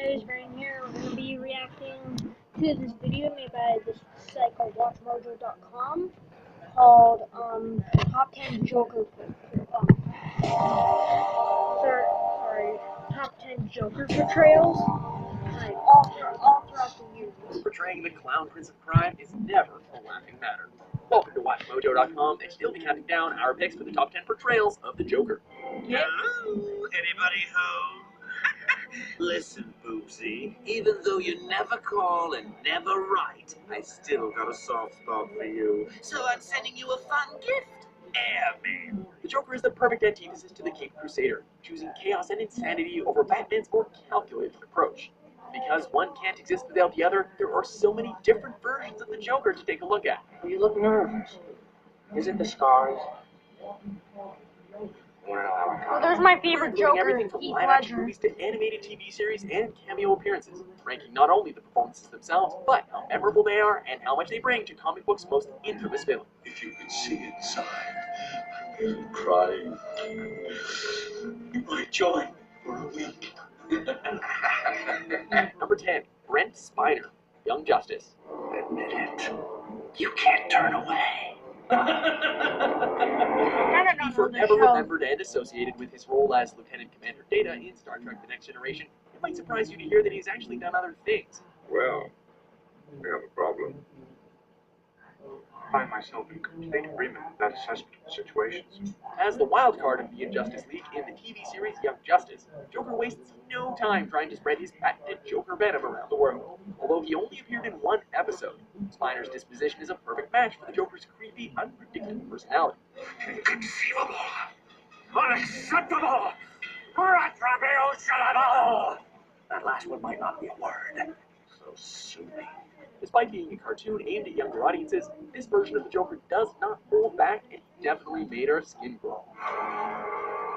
guys, Ryan here. We're going to be reacting to this video made by this site called watchmojo.com called Top 10 Joker Top 10 Joker portrayals all throughout the years. Portraying the clown prince of crime is never a laughing matter. Welcome to watchmojo.com, and today we'll be counting down our picks for the top 10 portrayals of the Joker. Hello? Anybody home? Listen, Boopsy, even though you never call and never write, I still got a soft spot for you. So I'm sending you a fun gift. Airman. The Joker is the perfect antithesis to the Caped Crusader, choosing chaos and insanity over Batman's more calculated approach. Because one can't exist without the other, there are so many different versions of the Joker to take a look at. You look nervous. Is it the scars? Well, there's my favorite Including Joker, everything from Heath live-action Ledger. movies to animated TV series and cameo appearances, ranking not only the performances themselves, but how memorable they are and how much they bring to comic books' most infamous villain. If you could see inside, I'm crying. You might join for a week. Number 10, Brent Spiner, Young Justice. Admit it. You can't turn away. He forever remembered and associated with his role as Lieutenant Commander Data in Star Trek The Next Generation. It might surprise you to hear that he's actually done other things. Well, we have a problem. I find myself in complete agreement with that assessment of the situations. As the wild card of the Injustice League in the TV series Young Justice, Joker wastes no time trying to spread his patented Joker venom around the world. Although he only appeared in one episode, Spiner's disposition is a perfect match for the Joker's creepy, unpredictable personality. Inconceivable. Unacceptable. Retributionable. That last one might not be a word. So soothing. Despite being a cartoon aimed at younger audiences, this version of the Joker does not hold back and definitely made our skin crawl.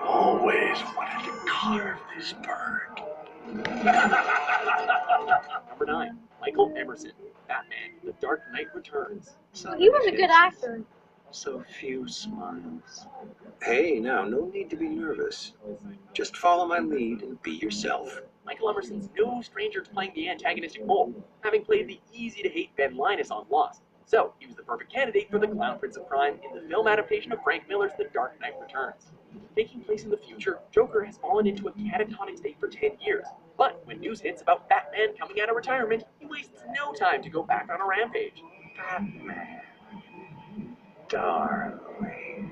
Always wanted to carve this bird. Number 9, Michael Emerson, Batman, The Dark Knight Returns. Well, he was a good actor. So few smiles. Hey, now, no need to be nervous. Just follow my lead and be yourself. Michael Emerson's no stranger to playing the antagonistic role, having played the easy-to-hate Ben Linus on Lost. So, he was the perfect candidate for the clown prince of crime in the film adaptation of Frank Miller's The Dark Knight Returns. Taking place in the future, Joker has fallen into a catatonic state for 10 years. But when news hits about Batman coming out of retirement, he wastes no time to go back on a rampage. Batman. Darling.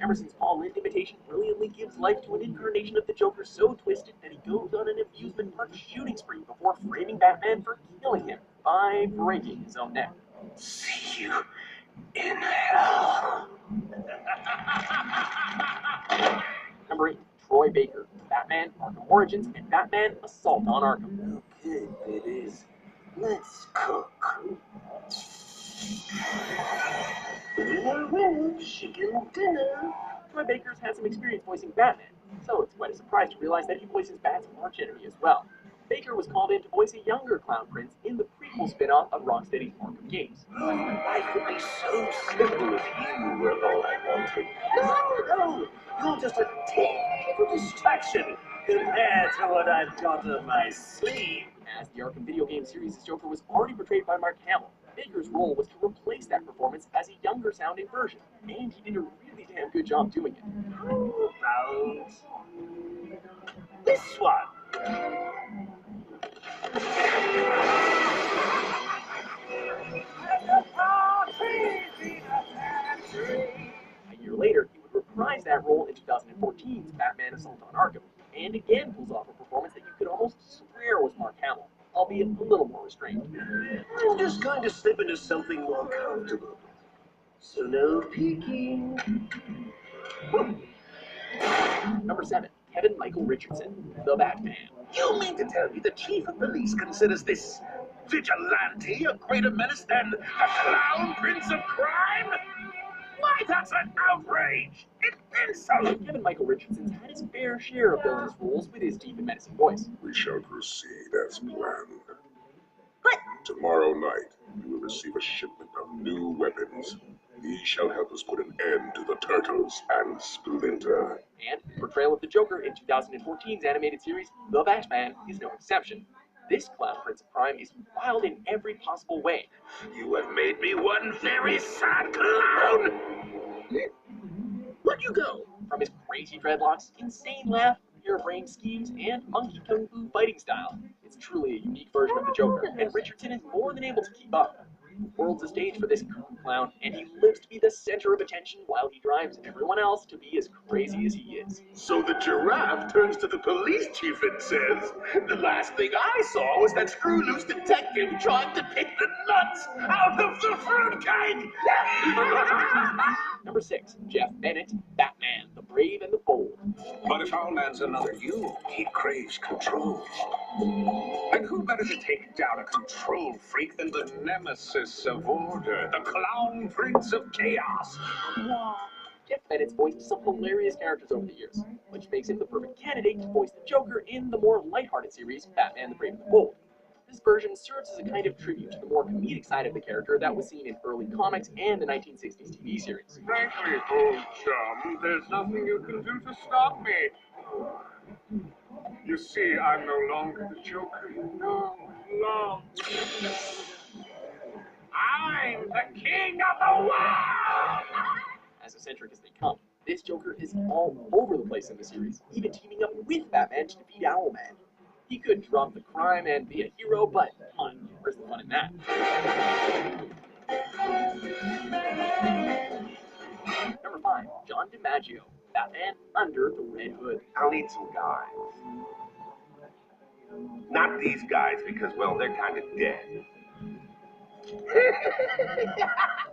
Emerson's Paul Lynde imitation brilliantly gives life to an incarnation of the Joker so twisted that he goes on an amusement park shooting spree before framing Batman for killing him by breaking his own neck. See you in hell. Number 8, Troy Baker, Batman, Arkham Origins, and Batman, Assault on Arkham. Okay, ladies, let's cook. Chicken dinner. Troy Baker's had some experience voicing Batman, so it's quite a surprise to realize that he voices Bat's arch enemy as well. Baker was called in to voice a younger clown prince in the prequel spin-off of Rocksteady's Arkham games. Life would be so simple if you were all I wanted. No, you're just a teeny little distraction compared to what I've got up my sleeve. As the Arkham video game series' Joker was already portrayed by Mark Hamill, Baker's role was to replace that performance as a younger-sounding version, and he did a really damn good job doing it. How about this one? A year later, he would reprise that role in 2014's Batman Assault on Arkham, and again pulls off a performance that you could almost swear was Mark Hamill, albeit a little more restrained. I'm just going to slip into something more comfortable. So no peeking. Number 7, Kevin Michael Richardson, The Batman. You mean to tell me the chief of police considers this vigilante a greater menace than the clown prince of crime? Why, that's an outrage! An insult! Kevin Michael Richardson's had his fair share of villainous roles with his deep and menacing voice. We shall proceed as planned. But Tomorrow night, you will receive a shipment of new weapons. He shall help us put an end to the Turtles and Splinter. And the portrayal of the Joker in 2014's animated series, The Batman, is no exception. This clown Prince of Crime is wild in every possible way. You have made me one very sad clown. Where'd you go? From his crazy dreadlocks, insane laugh, harebrained schemes, and monkey kung fu fighting style, it's truly a unique version of the Joker, and Richardson is more than able to keep up. The world's a stage for this cuckoo clown, and he lives to be the center of attention while he drives everyone else to be as crazy as he is. So the giraffe turns to the police chief and says, "The last thing I saw was that screw-loose detective trying to pick the nuts out of the fruitcake." Number 6, Jeff Bennett, Batman, the Brave and the Bold. But if our man's another you, he craves control. And who better to take down a control freak than the nemesis of order, the clown prince of chaos? Jeff Bennett's voiced some hilarious characters over the years, which makes him the perfect candidate to voice the Joker in the more lighthearted series, Batman, the Brave and the Bold. This version serves as a kind of tribute to the more comedic side of the character that was seen in early comics and the 1960s TV series. Frankly, old chum, there's nothing you can do to stop me. You see, I'm no longer the Joker. No. I'm the king of the world! As eccentric as they come, this Joker is all over the place in the series, even teaming up with Batman to defeat Owlman. He could drop the crime and be a hero, but come on, where's the fun in that? Number 5, John DiMaggio, Batman Under the Red Hood. I'll need some guys. Not these guys, because, well, they're kind of dead.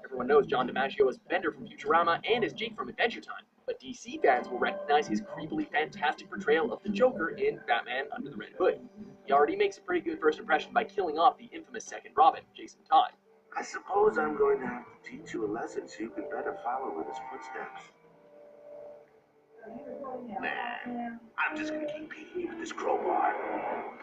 Everyone knows John DiMaggio as Bender from Futurama and as Jake from Adventure Time, but DC fans will recognize his creepily fantastic portrayal of the Joker in Batman Under the Red Hood. He already makes a pretty good first impression by killing off the infamous second Robin, Jason Todd. I suppose I'm going to have to teach you a lesson so you can better follow in his footsteps. Nah, I'm just going to keep beating you with this crowbar.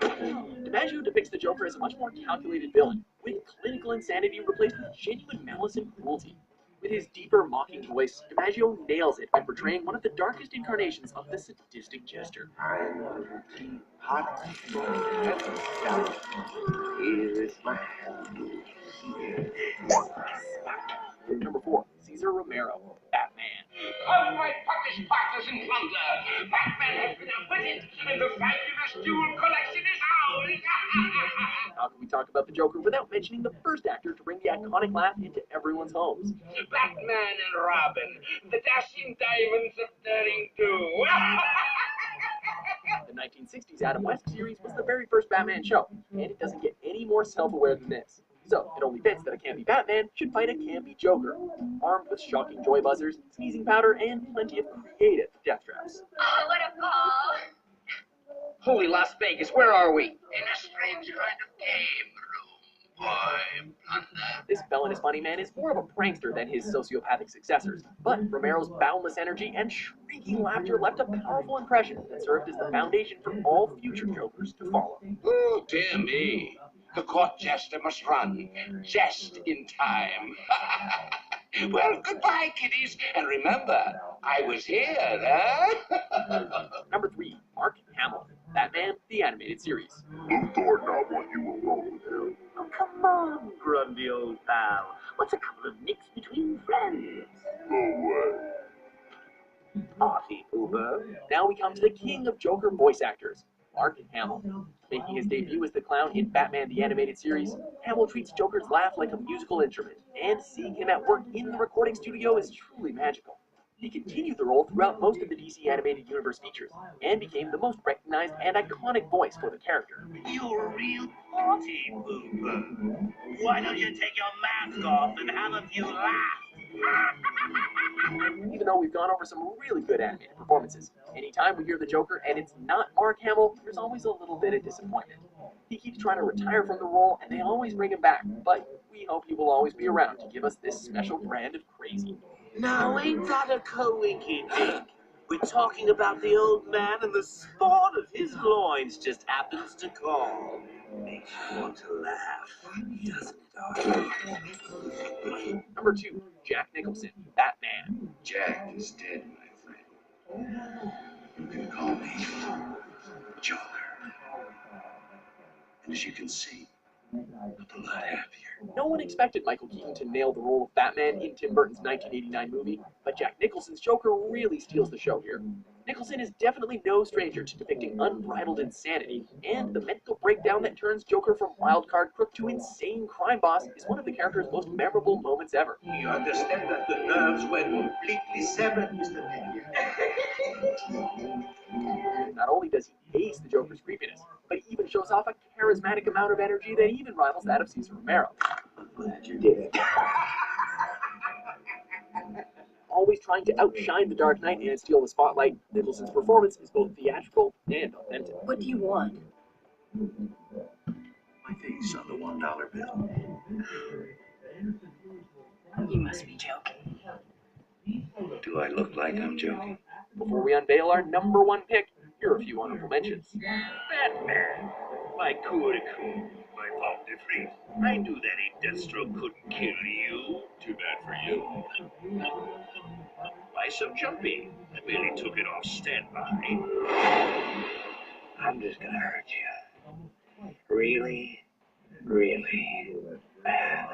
DiMaggio depicts the Joker as a much more calculated villain, with clinical insanity replaced with genuine malice and cruelty. With his deeper, mocking voice, DiMaggio nails it by portraying one of the darkest incarnations of the sadistic jester. I'm going to keep hot down. Here is my hand. Number 4, Cesar Romero, Batman. All my puppet partners in plunder. Batman has been acquitted, and the fabulous jewel collection is ours. How can we talk about the Joker without mentioning the first actor to bring the iconic laugh into everyone's homes? Batman and Robin, the dashing diamonds of daring do. The 1960s Adam West series was the very first Batman show, and it doesn't get any more self-aware than this. So, it only fits that a campy Batman should fight a campy Joker, armed with shocking joy buzzers, sneezing powder, and plenty of creative death traps. Oh, what a ball! Holy Las Vegas, where are we? In a strange kind of game room, boy, plunder. This villainous funny man is more of a prankster than his sociopathic successors, but Romero's boundless energy and shrieking laughter left a powerful impression that served as the foundation for all future Jokers to follow. Oh, dear me. The court jester must run, just in time. Well, goodbye, kiddies, and remember, I was here, huh? Number 3, Mark Hamill, Batman, the Animated Series. Luthor not want you alone, Harry. Oh, come on, Grundy, old pal. What's a couple of nicks between friends? Go away. Party pooper. Now we come to the king of Joker voice actors, Mark Hamill. Making his debut as the clown in Batman the Animated Series, Hamill treats Joker's laugh like a musical instrument, and seeing him at work in the recording studio is truly magical. He continued the role throughout most of the DC Animated Universe features, and became the most recognized and iconic voice for the character. You're a real party pooper. Why don't you take your mask off and have a few laughs? Even though we've gone over some really good animated performances, anytime we hear the Joker and it's not Mark Hamill, there's always a little bit of disappointment. He keeps trying to retire from the role, and they always bring him back, but we hope he will always be around to give us this special brand of crazy. Now, ain't that a coinky dink? We're talking about the old man and the spawn of his loins just happens to call. Makes you want to laugh, doesn't it? Number 2, Jack Nicholson, Batman. Jack is dead, my friend. You can call me Joker. And as you can see, I'm a lot happier. No one expected Michael Keaton to nail the role of Batman in Tim Burton's 1989 movie, but Jack Nicholson's Joker really steals the show here. Nicholson is definitely no stranger to depicting unbridled insanity, and the mental breakdown that turns Joker from wildcard crook to insane crime boss is one of the character's most memorable moments ever. You understand that the nerves were completely severed, Mr. Penny. Not only does he ace the Joker's creepiness, but he even shows off a charismatic amount of energy that even rivals that of Cesar Romero. I'm glad you did it. Always trying to outshine the Dark Knight and steal the spotlight, Nicholson's performance is both theatrical and authentic. What do you want? My face on the $1 bill. You must be joking. Do I look like I'm joking? Before we unveil our number 1 pick, here are a few honorable mentions. Batman, my coup de coup, my pomme de frites. I knew that a Deathstroke couldn't kill you. Too bad for you. Why so jumpy? I merely took it off standby. I'm just gonna hurt you. Really, really bad.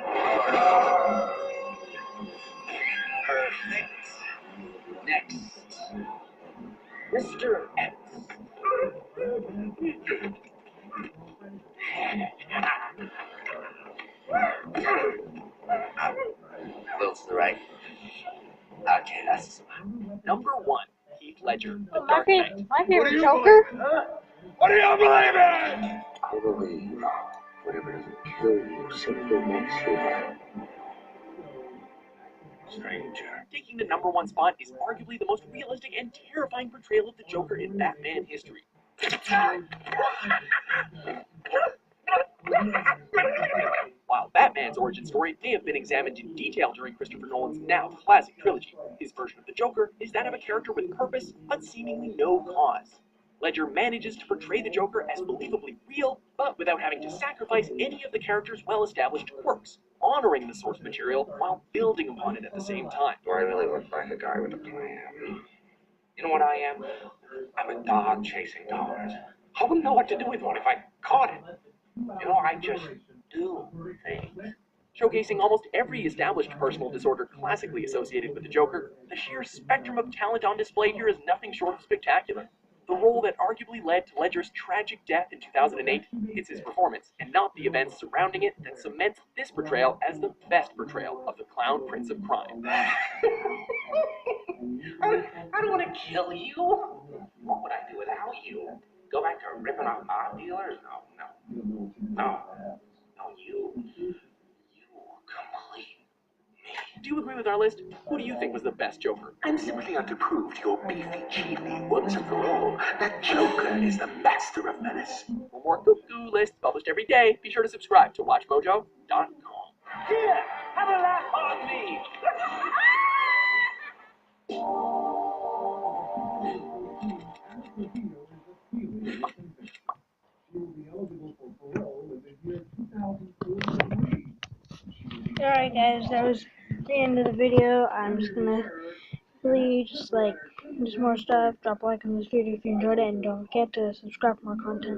Perfect. Next, Mr. X. A little to the right. Okay, that's Number 1, Heath Ledger, The My Dark Knight. favorite Joker. What do you believe in? I believe whatever doesn't kill you simply makes you happy. Stranger. Taking the number 1 spot is arguably the most realistic and terrifying portrayal of the Joker in Batman history. While Batman's origin story may have been examined in detail during Christopher Nolan's now classic trilogy, his version of the Joker is that of a character with purpose, but seemingly no cause. Ledger manages to portray the Joker as believably real, but without having to sacrifice any of the character's well-established quirks, honoring the source material while building upon it at the same time. Do I really look like a guy with a plan? You know what I am? I'm a dog chasing dollars. I wouldn't know what to do with one if I caught it. You know, I just do things. Showcasing almost every established personal disorder classically associated with the Joker, the sheer spectrum of talent on display here is nothing short of spectacular. The role that arguably led to Ledger's tragic death in 2008 is his performance, and not the events surrounding it, that cements this portrayal as the best portrayal of the Clown Prince of Crime. I don't want to kill you. What would I do without you? Go back to ripping off art dealers? No. You complete me. Do you agree with our list? Who do you think was the best Joker? I'm simply out to prove to your beefy chiefly once and for all that Joker is the master of menace. For more cuckoo lists published every day, be sure to subscribe to WatchMojo.com. Here, have a laugh on me. Alright guys, that was the end of the video. I'm just gonna really just more stuff. Drop a like on this video if you enjoyed it, and don't forget to subscribe for more content.